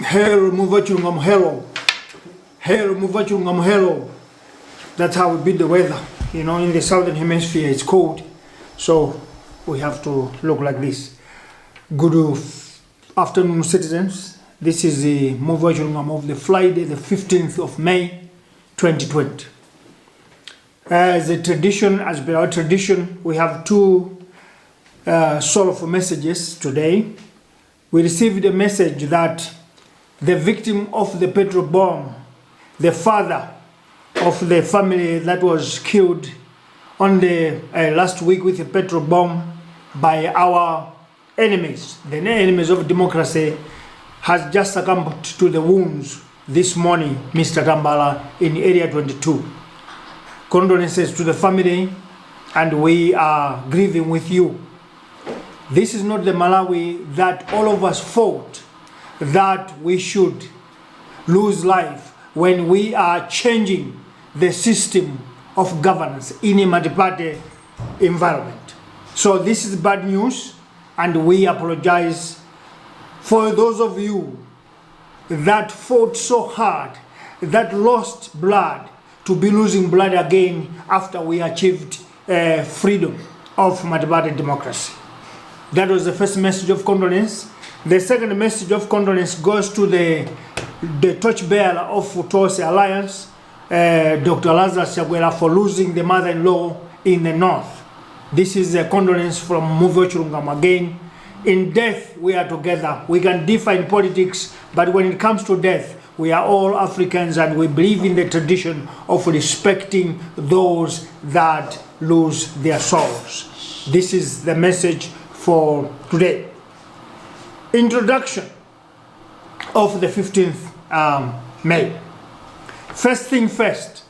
Hail Muvi Wachilungamo, hello. Hail Muvi Wachilungamo, hello. That's how we beat the weather. You know, in the southern hemisphere it's cold, so we have to look like this. Good afternoon, citizens. This is the Muvi Wachilungamo of the Friday, the 15th of May, 2020. As a tradition, as per our tradition, we have two sorrowful messages today. We received a message that the victim of the petrol bomb, the father of the family that was killed on the last week with a petrol bomb by our enemies, the enemies of democracy, has just succumbed to the wounds this morning, Mr. Tambala, in Area 22. Condolences to the family, and we are grieving with you. This is not the Malawi that all of us fought, that we should lose life when we are changing the system of governance in a multi-party environment. So this is bad news, and we apologize for those of you that fought so hard, that lost blood, to be losing blood again after we achieved freedom of multi-party democracy. That was the first message of condolence. The second message of condolence goes to the torchbearer of Futose Alliance, Dr. Lazarus Chakwera, for losing the mother-in-law in the north. This is a condolence from Muvi Wachilungamo again. In death, we are together. We can differ in politics, but when it comes to death, we are all Africans, and we believe in the tradition of respecting those that lose their souls. This is the message for today. Introduction of the 15th May. First thing first.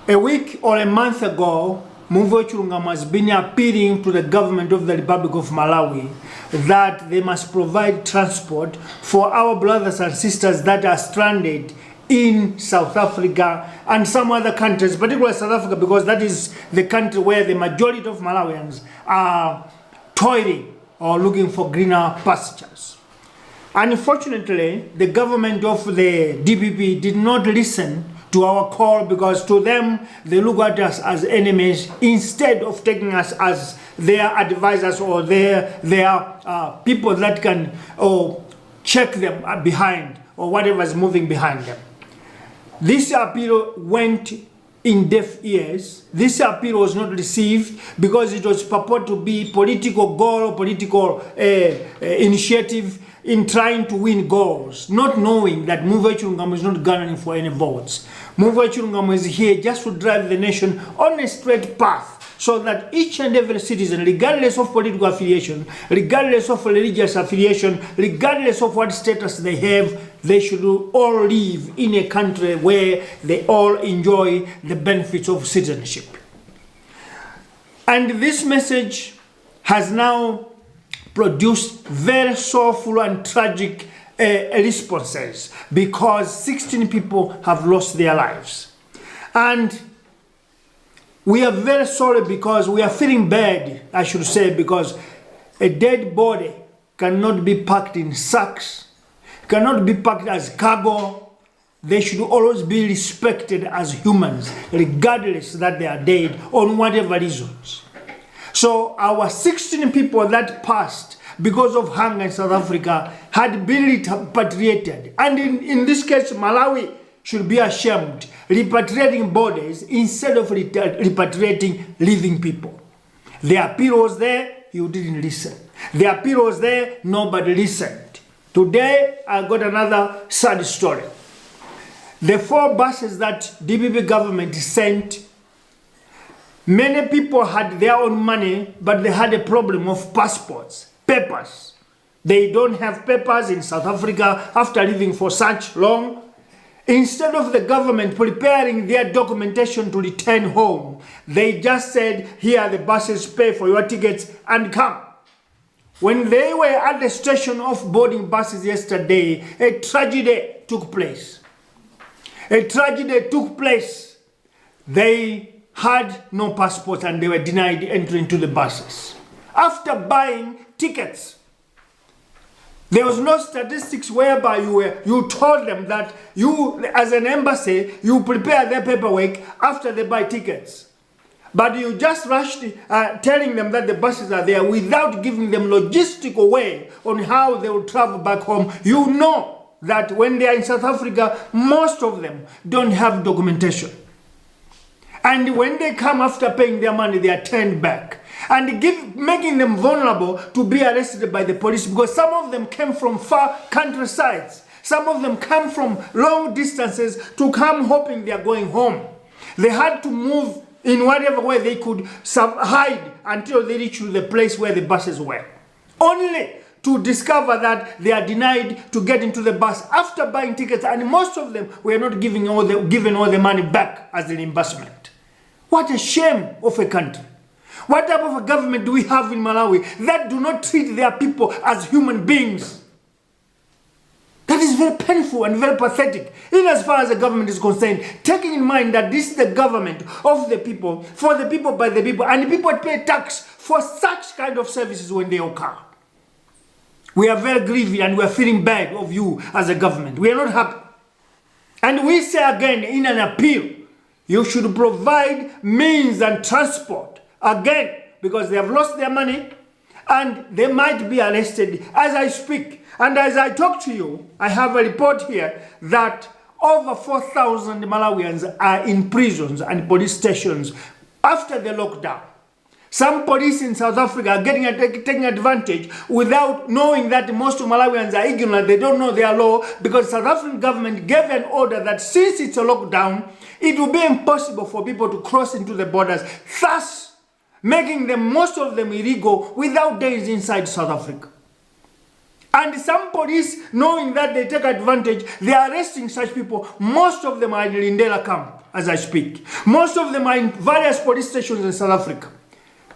A week or a month ago, Muvi Wachilungamo has been appealing to the government of the Republic of Malawi that they must provide transport for our brothers and sisters that are stranded in South Africa and some other countries, particularly South Africa, because that is the country where the majority of Malawians are toiling or looking for greener pastures. Unfortunately, the government of the DPP did not listen to our call, because to them, they look at us as enemies instead of taking us as their advisors or their people that can check them behind or whatever is moving behind them. This appeal went in deaf ears. This appeal was not received because it was purported to be political goal, political initiative in trying to win goals, not knowing that Muvi Wachilungamo is not garnering for any votes. Muvi Wachilungamo is here just to drive the nation on a straight path, so that each and every citizen, regardless of political affiliation, regardless of religious affiliation, regardless of what status they have, they should all live in a country where they all enjoy the benefits of citizenship. And this message has now produced very sorrowful and tragic responses, because 16 people have lost their lives. And we are very sorry, because we are feeling bad, I should say, because a dead body cannot be packed in sacks, cannot be packed as cargo. They should always be respected as humans, regardless that they are dead on whatever reasons. So our 16 people that passed because of hunger in South Africa had been repatriated. And in this case, Malawi should be ashamed, repatriating bodies instead of repatriating living people. The appeal was there, you didn't listen. The appeal was there, nobody listened. Today, I got another sad story. The 4 buses that DPP government sent, many people had their own money, but they had a problem of passports, papers. They don't have papers in South Africa after living for such long. Instead of the government preparing their documentation to return home, they just said, here are the buses, pay for your tickets and come. When they were at the station of boarding buses yesterday, a tragedy took place. A tragedy took place. They had no passports and they were denied entry into the buses. After buying tickets, There was no statistics whereby you told them that you, as an embassy, you prepare their paperwork after they buy tickets. But you just rushed telling them that the buses are there without giving them logistical way on how they will travel back home. You know that when they are in South Africa, most of them don't have documentation. And when they come after paying their money, they are turned back. And making them vulnerable to be arrested by the police, because some of them came from far countrysides. Some of them come from long distances to come hoping they are going home. They had to move in whatever way they could hide until they reached the place where the buses were. Only to discover that they are denied to get into the bus after buying tickets, and most of them were not given all the money back as a reimbursement. What a shame of a country. What type of a government do we have in Malawi that do not treat their people as human beings? That is very painful and very pathetic, in as far as the government is concerned, taking in mind that this is the government of the people, for the people, by the people, and the people pay tax for such kind of services when they occur. We are very grieved and we are feeling bad of you as a government. We are not happy. And we say again in an appeal, you should provide means and transport. Again, because they have lost their money and they might be arrested as I speak. And as I talk to you, I have a report here that over 4,000 Malawians are in prisons and police stations after the lockdown. Some police in South Africa are taking advantage without knowing that most of Malawians are ignorant. They don't know their law, because the South African government gave an order that since it's a lockdown, it will be impossible for people to cross into the borders, thus making them, most of them, illegal without days inside South Africa. And some police, knowing that they take advantage, they are arresting such people. Most of them are in Lindela camp as I speak. Most of them are in various police stations in South Africa.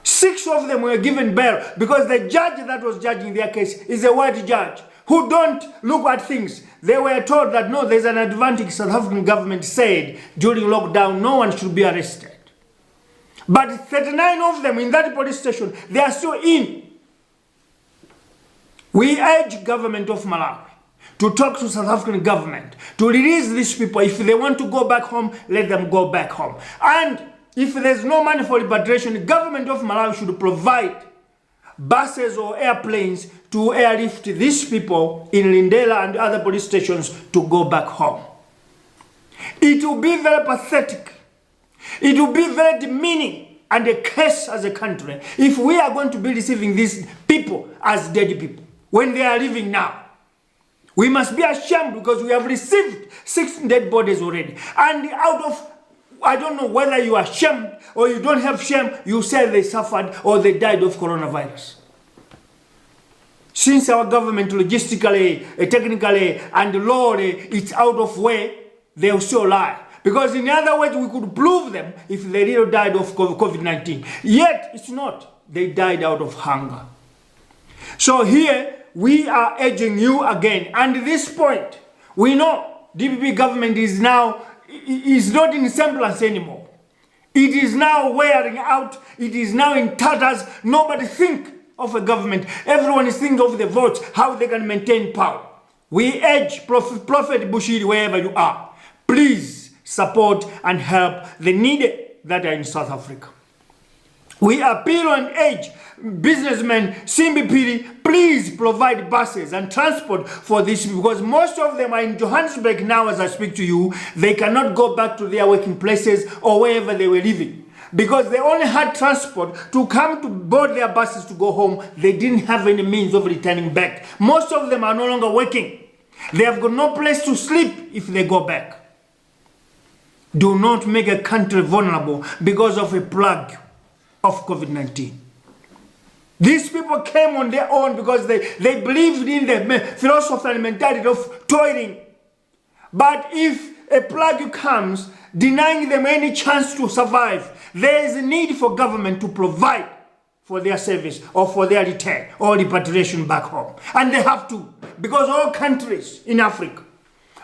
6 of them were given bail because the judge that was judging their case is a white judge who don't look at things. They were told that no, there's an advantage. South African government said during lockdown no one should be arrested. But 39 of them in that police station, they are still in. We urge government of Malawi to talk to South African government to release these people. If they want to go back home, let them go back home. And if there's no money for repatriation, the government of Malawi should provide buses or airplanes to airlift these people in Lindela and other police stations to go back home. It will be very pathetic. It will be very demeaning and a curse as a country if we are going to be receiving these people as dead people when they are living now. We must be ashamed because we have received 6 dead bodies already. And out of, I don't know whether you are ashamed or you don't have shame, you say they suffered or they died of coronavirus. Since our government logistically, technically, and lawally, it's out of way, they'll still lie. Because in other words, we could prove them if they really died of COVID-19. Yet, it's not. They died out of hunger. So here, we are urging you again. And at this point, we know DPP government is not in semblance anymore. It is now wearing out. It is now in tatters. Nobody think of a government. Everyone is thinking of the votes, how they can maintain power. We urge Prophet Bushiri, wherever you are, please support and help the needy that are in South Africa. We appeal and urge businessmen, Simbi Piri, please provide buses and transport for this, because most of them are in Johannesburg now as I speak to you. They cannot go back to their working places or wherever they were living, because they only had transport to come to board their buses to go home. They didn't have any means of returning back. Most of them are no longer working. They have got no place to sleep if they go back. Do not make a country vulnerable because of a plague of COVID-19. These people came on their own because they believed in the philosophy and mentality of toiling. But if a plague comes, denying them any chance to survive, there is a need for government to provide for their service or for their return or repatriation back home. And they have to, because all countries in Africa,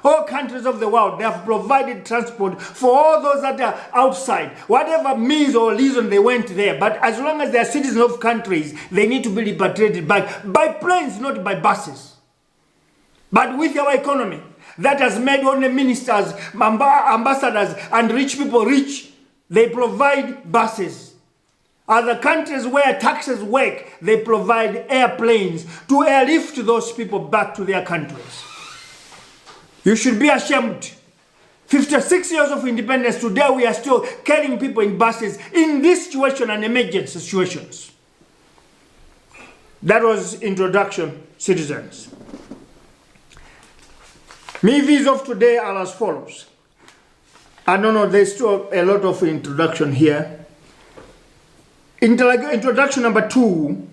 all countries of the world, they have provided transport for all those that are outside, whatever means or reason they went there. But as long as they are citizens of countries, they need to be repatriated back by planes, not by buses. But with our economy, that has made only ministers, ambassadors, and rich people rich. They provide buses. Other countries where taxes work, they provide airplanes to airlift those people back to their countries. You should be ashamed. 56 years of independence, today we are still carrying people in buses in this situation and emergency situations. That was introduction, citizens. My views of today are as follows. I don't know, there's still a lot of introduction here. Introduction number 2,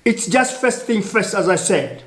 it's just first thing first, as I said.